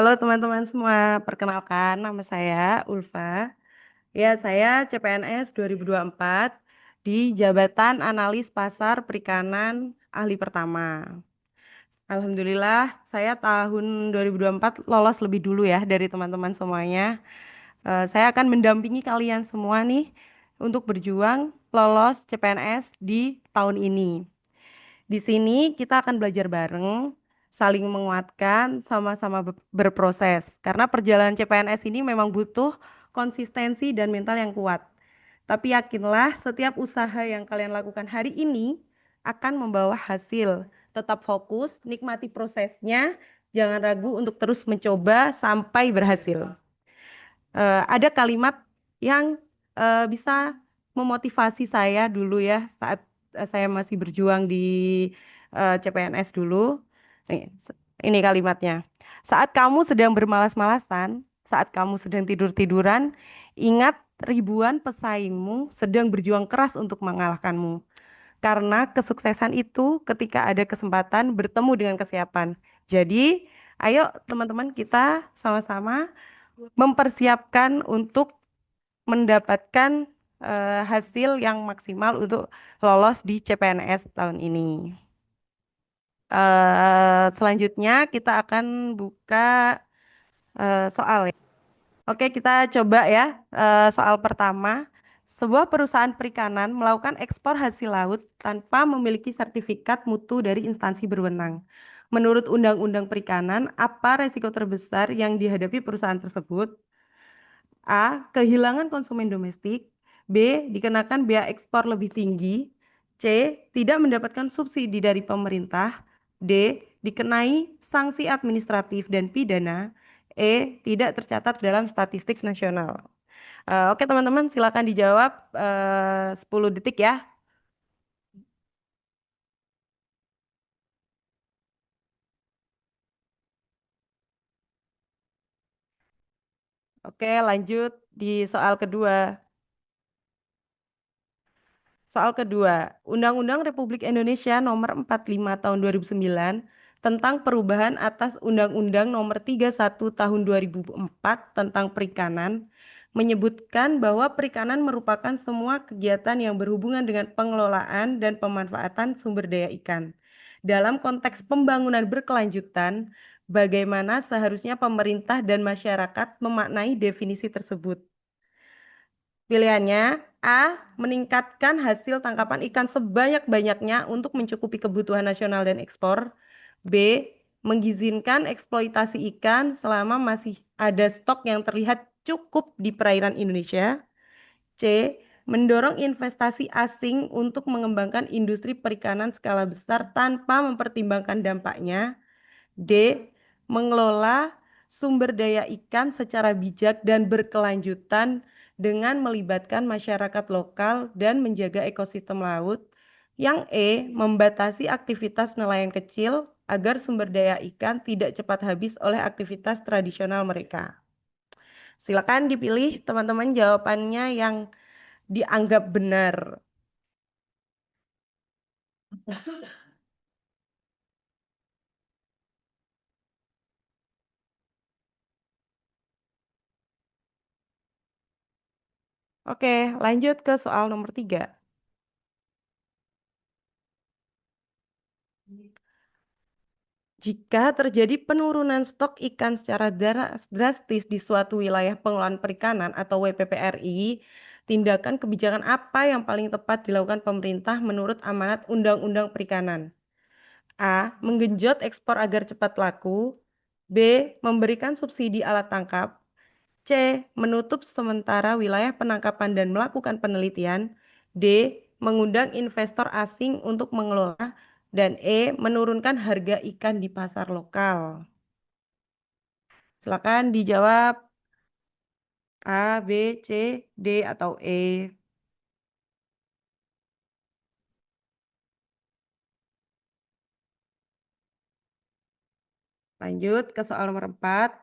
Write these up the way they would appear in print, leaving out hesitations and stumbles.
Halo teman-teman semua, perkenalkan nama saya Ulfa. Ya, saya CPNS 2024 di Jabatan Analis Pasar Perikanan Ahli Pertama. Alhamdulillah, saya tahun 2024 lolos lebih dulu ya dari teman-teman semuanya. Saya akan mendampingi kalian semua nih untuk berjuang lolos CPNS di tahun ini. Di sini kita akan belajar bareng, saling menguatkan, sama-sama berproses. Karena perjalanan CPNS ini memang butuh konsistensi dan mental yang kuat. Tapi yakinlah setiap usaha yang kalian lakukan hari ini akan membawa hasil. Tetap fokus, nikmati prosesnya, jangan ragu untuk terus mencoba sampai berhasil. Ada kalimat yang bisa memotivasi saya dulu ya saat saya masih berjuang di CPNS dulu. Ini kalimatnya. Saat kamu sedang bermalas-malasan, saat kamu sedang tidur-tiduran, ingat ribuan pesaingmu sedang berjuang keras untuk mengalahkanmu. Karena kesuksesan itu ketika ada kesempatan bertemu dengan kesiapan. Jadi, ayo teman-teman kita sama-sama mempersiapkan untuk mendapatkan hasil yang maksimal untuk lolos di CPNS tahun ini. Selanjutnya kita akan buka soal ya. Oke, kita coba ya soal pertama. Sebuah perusahaan perikanan melakukan ekspor hasil laut tanpa memiliki sertifikat mutu dari instansi berwenang. Menurut Undang-Undang Perikanan, apa resiko terbesar yang dihadapi perusahaan tersebut? A. Kehilangan konsumen domestik. B. Dikenakan bea ekspor lebih tinggi. C. Tidak mendapatkan subsidi dari pemerintah. D. Dikenai sanksi administratif dan pidana. E. Tidak tercatat dalam statistik nasional. Oke teman-teman, silakan dijawab 10 detik ya. Oke, lanjut di soal kedua. Soal kedua, Undang-Undang Republik Indonesia Nomor 45 Tahun 2009 tentang perubahan atas Undang-Undang Nomor 31 Tahun 2004 tentang perikanan menyebutkan bahwa perikanan merupakan semua kegiatan yang berhubungan dengan pengelolaan dan pemanfaatan sumber daya ikan. Dalam konteks pembangunan berkelanjutan, bagaimana seharusnya pemerintah dan masyarakat memaknai definisi tersebut? Pilihannya A. Meningkatkan hasil tangkapan ikan sebanyak-banyaknya untuk mencukupi kebutuhan nasional dan ekspor. B. Mengizinkan eksploitasi ikan selama masih ada stok yang terlihat cukup di perairan Indonesia. C. Mendorong investasi asing untuk mengembangkan industri perikanan skala besar tanpa mempertimbangkan dampaknya. D. Mengelola sumber daya ikan secara bijak dan berkelanjutan dengan melibatkan masyarakat lokal dan menjaga ekosistem laut. Yang E. Membatasi aktivitas nelayan kecil agar sumber daya ikan tidak cepat habis oleh aktivitas tradisional mereka. Silakan dipilih teman-teman jawabannya yang dianggap benar. Oke, lanjut ke soal nomor 3. Jika terjadi penurunan stok ikan secara drastis di suatu wilayah pengelolaan perikanan atau WPPRI, tindakan kebijakan apa yang paling tepat dilakukan pemerintah menurut amanat Undang-Undang Perikanan? A. Menggenjot ekspor agar cepat laku. B. Memberikan subsidi alat tangkap. C. Menutup sementara wilayah penangkapan dan melakukan penelitian. D. Mengundang investor asing untuk mengelola. Dan E. Menurunkan harga ikan di pasar lokal. Silakan dijawab A, B, C, D, atau E. Lanjut ke soal nomor 4.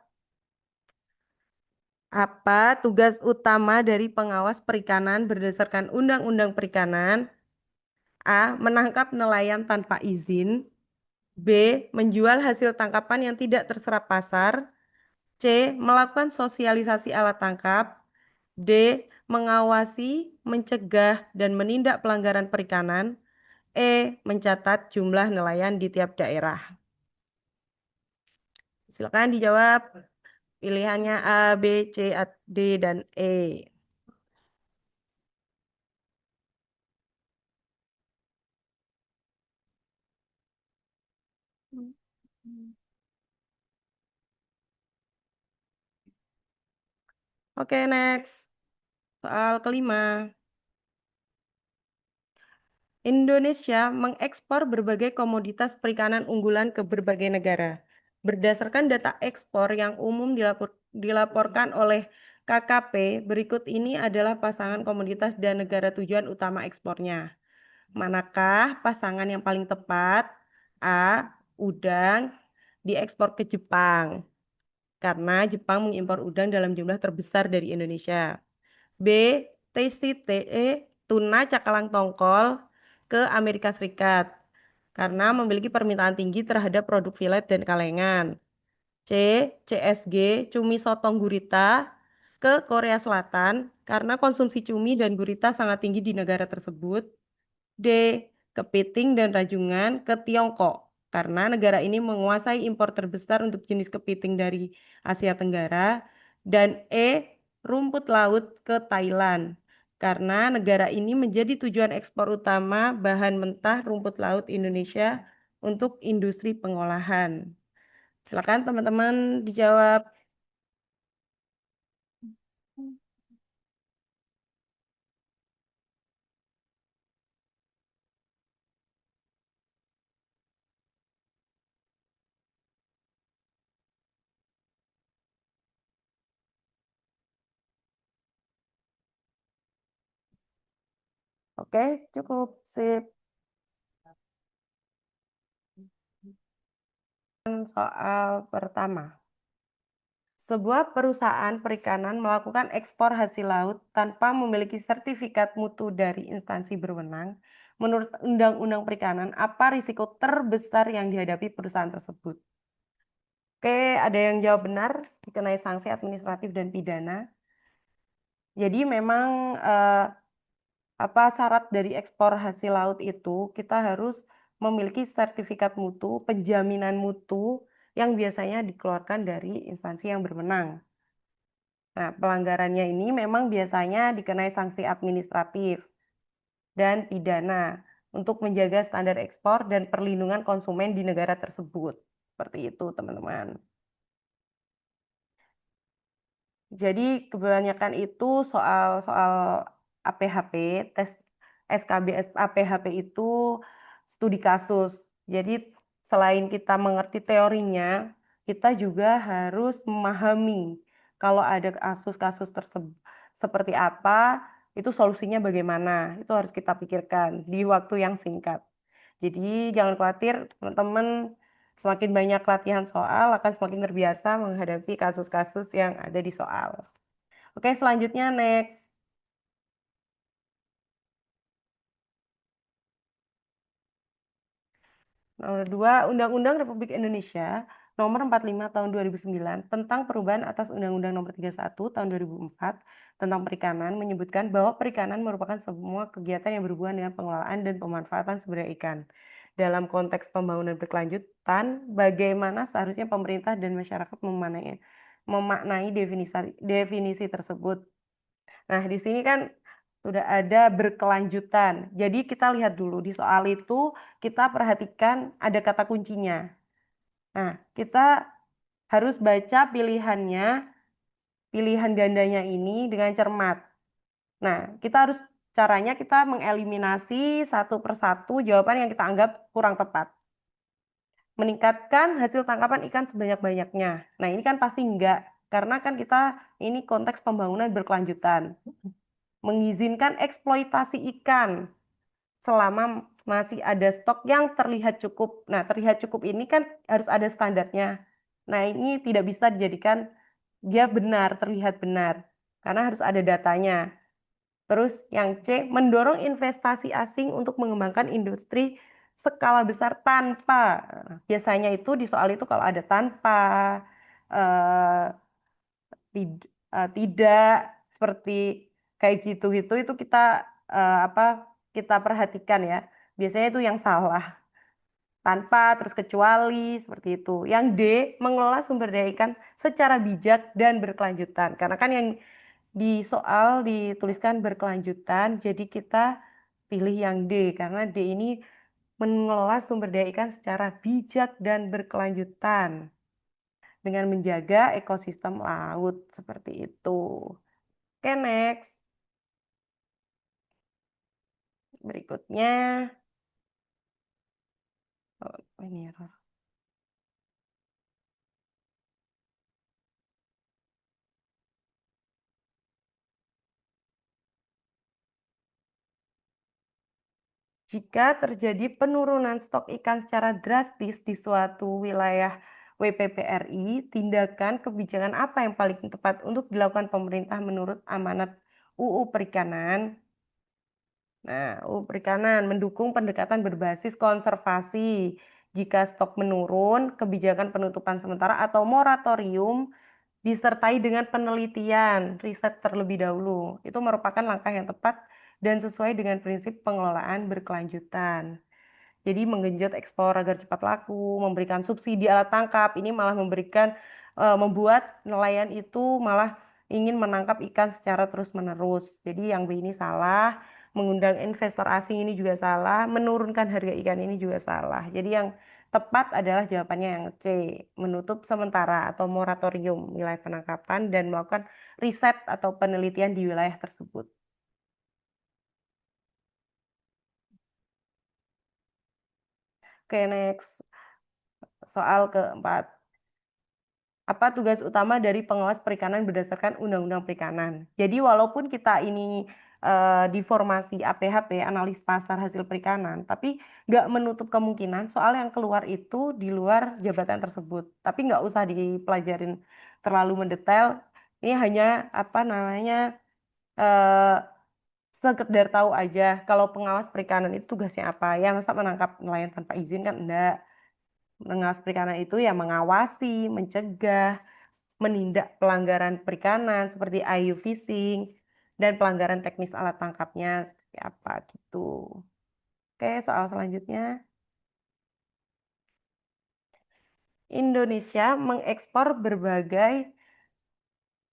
Apa tugas utama dari pengawas perikanan berdasarkan Undang-Undang Perikanan? A. Menangkap nelayan tanpa izin. B. Menjual hasil tangkapan yang tidak terserap pasar. C. Melakukan sosialisasi alat tangkap. D. Mengawasi, mencegah, dan menindak pelanggaran perikanan. E. Mencatat jumlah nelayan di tiap daerah. Silakan dijawab. Pilihannya A, B, C, D, dan E. Oke, next. Soal kelima. Indonesia mengekspor berbagai komoditas perikanan unggulan ke berbagai negara. Berdasarkan data ekspor yang umum dilaporkan oleh KKP, berikut ini adalah pasangan komoditas dan negara tujuan utama ekspornya. Manakah pasangan yang paling tepat? A. Udang diekspor ke Jepang karena Jepang mengimpor udang dalam jumlah terbesar dari Indonesia. B. TCTE tuna cakalang tongkol ke Amerika Serikat karena memiliki permintaan tinggi terhadap produk filet dan kalengan. C. CSG cumi sotong gurita ke Korea Selatan karena konsumsi cumi dan gurita sangat tinggi di negara tersebut. D. Kepiting dan rajungan ke Tiongkok karena negara ini menguasai impor terbesar untuk jenis kepiting dari Asia Tenggara. Dan E. Rumput laut ke Thailand karena negara ini menjadi tujuan ekspor utama bahan mentah rumput laut Indonesia untuk industri pengolahan. Silakan teman-teman dijawab. Oke, cukup. Sip. Soal pertama. Sebuah perusahaan perikanan melakukan ekspor hasil laut tanpa memiliki sertifikat mutu dari instansi berwenang. Menurut Undang-Undang Perikanan, apa risiko terbesar yang dihadapi perusahaan tersebut? Oke, ada yang jawab benar, dikenai sanksi administratif dan pidana. Jadi memang apa syarat dari ekspor hasil laut itu kita harus memiliki sertifikat mutu, penjaminan mutu yang biasanya dikeluarkan dari instansi yang berwenang. Nah, pelanggarannya ini memang biasanya dikenai sanksi administratif dan pidana untuk menjaga standar ekspor dan perlindungan konsumen di negara tersebut. Seperti itu, teman-teman. Jadi kebanyakan itu soal-soal APHP, tes SKB APHP itu studi kasus. Jadi selain kita mengerti teorinya, kita juga harus memahami kalau ada kasus-kasus tersebut seperti apa, itu solusinya bagaimana. Itu harus kita pikirkan di waktu yang singkat. Jadi jangan khawatir, teman-teman, semakin banyak latihan soal akan semakin terbiasa menghadapi kasus-kasus yang ada di soal. Oke, selanjutnya next. Nomor 2, Undang-Undang Republik Indonesia Nomor 45 Tahun 2009 tentang perubahan atas Undang-Undang Nomor 31 Tahun 2004 tentang perikanan menyebutkan bahwa perikanan merupakan semua kegiatan yang berhubungan dengan pengelolaan dan pemanfaatan sumber daya ikan. Dalam konteks pembangunan berkelanjutan, bagaimana seharusnya pemerintah dan masyarakat memaknai definisi tersebut. Nah, di sini kan sudah ada berkelanjutan. Jadi kita lihat dulu di soal itu kita perhatikan ada kata kuncinya. Nah, kita harus baca pilihannya, pilihan gandanya ini dengan cermat. Nah, kita harus caranya kita mengeliminasi satu persatu jawaban yang kita anggap kurang tepat. Meningkatkan hasil tangkapan ikan sebanyak-banyaknya. Nah, ini kan pasti enggak, karena kan kita ini konteks pembangunan berkelanjutan. Mengizinkan eksploitasi ikan selama masih ada stok yang terlihat cukup. Nah, terlihat cukup ini kan harus ada standarnya. Nah, ini tidak bisa dijadikan dia benar, terlihat benar, karena harus ada datanya. Terus yang C, mendorong investasi asing untuk mengembangkan industri skala besar tanpa. Biasanya itu di soal itu kalau ada tanpa, tidak seperti kayak gitu-gitu itu kita apa kita perhatikan ya. Biasanya itu yang salah. Tanpa terus kecuali seperti itu. Yang D, mengelola sumber daya ikan secara bijak dan berkelanjutan. Karena kan yang di soal dituliskan berkelanjutan, jadi kita pilih yang D karena D ini mengelola sumber daya ikan secara bijak dan berkelanjutan dengan menjaga ekosistem laut seperti itu. Oke, next. Berikutnya, oh, ini error. Jika terjadi penurunan stok ikan secara drastis di suatu wilayah WPPRI, tindakan kebijakan apa yang paling tepat untuk dilakukan pemerintah menurut amanat UU Perikanan? Nah, UU Perikanan mendukung pendekatan berbasis konservasi. Jika stok menurun, kebijakan penutupan sementara atau moratorium disertai dengan penelitian, riset terlebih dahulu. Itu merupakan langkah yang tepat dan sesuai dengan prinsip pengelolaan berkelanjutan. Jadi menggenjot ekspor agar cepat laku, memberikan subsidi alat tangkap, ini malah membuat nelayan itu malah ingin menangkap ikan secara terus-menerus. Jadi yang B ini salah, mengundang investor asing ini juga salah, menurunkan harga ikan ini juga salah. Jadi yang tepat adalah jawabannya yang C, menutup sementara atau moratorium wilayah penangkapan dan melakukan riset atau penelitian di wilayah tersebut. Oke, next. Soal keempat. Apa tugas utama dari pengawas perikanan berdasarkan Undang-Undang Perikanan? Jadi walaupun kita ini di formasi APHP, analis pasar hasil perikanan, tapi nggak menutup kemungkinan soal yang keluar itu di luar jabatan tersebut. Tapi nggak usah dipelajarin terlalu mendetail. Ini hanya apa namanya eh, sekedar tahu aja kalau pengawas perikanan itu tugasnya apa. Ya masa menangkap nelayan tanpa izin kan enggak. Pengawas perikanan itu ya mengawasi, mencegah, menindak pelanggaran perikanan seperti IU fishing dan pelanggaran teknis alat tangkapnya seperti apa gitu. Oke, soal selanjutnya. Indonesia mengekspor berbagai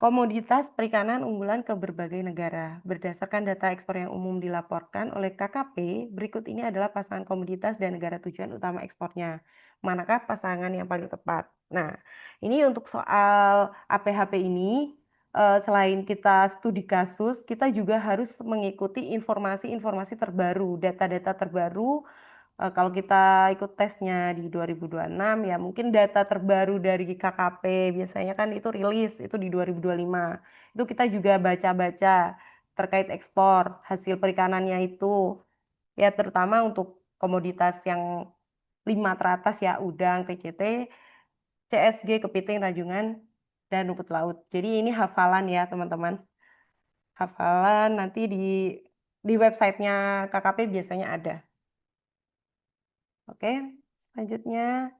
komoditas perikanan unggulan ke berbagai negara. Berdasarkan data ekspor yang umum dilaporkan oleh KKP, berikut ini adalah pasangan komoditas dan negara tujuan utama ekspornya. Manakah pasangan yang paling tepat? Nah, ini untuk soal APHP ini, selain kita studi kasus, kita juga harus mengikuti informasi-informasi terbaru, data-data terbaru kalau kita ikut tesnya di 2026 ya mungkin data terbaru dari KKP biasanya kan itu rilis itu di 2025. Itu kita juga baca-baca terkait ekspor hasil perikanannya itu ya terutama untuk komoditas yang lima teratas ya udang, TCT, CSG, kepiting, rajungan, dan rumput laut. Jadi ini hafalan ya teman-teman. Hafalan nanti di websitenya KKP biasanya ada. Oke, selanjutnya.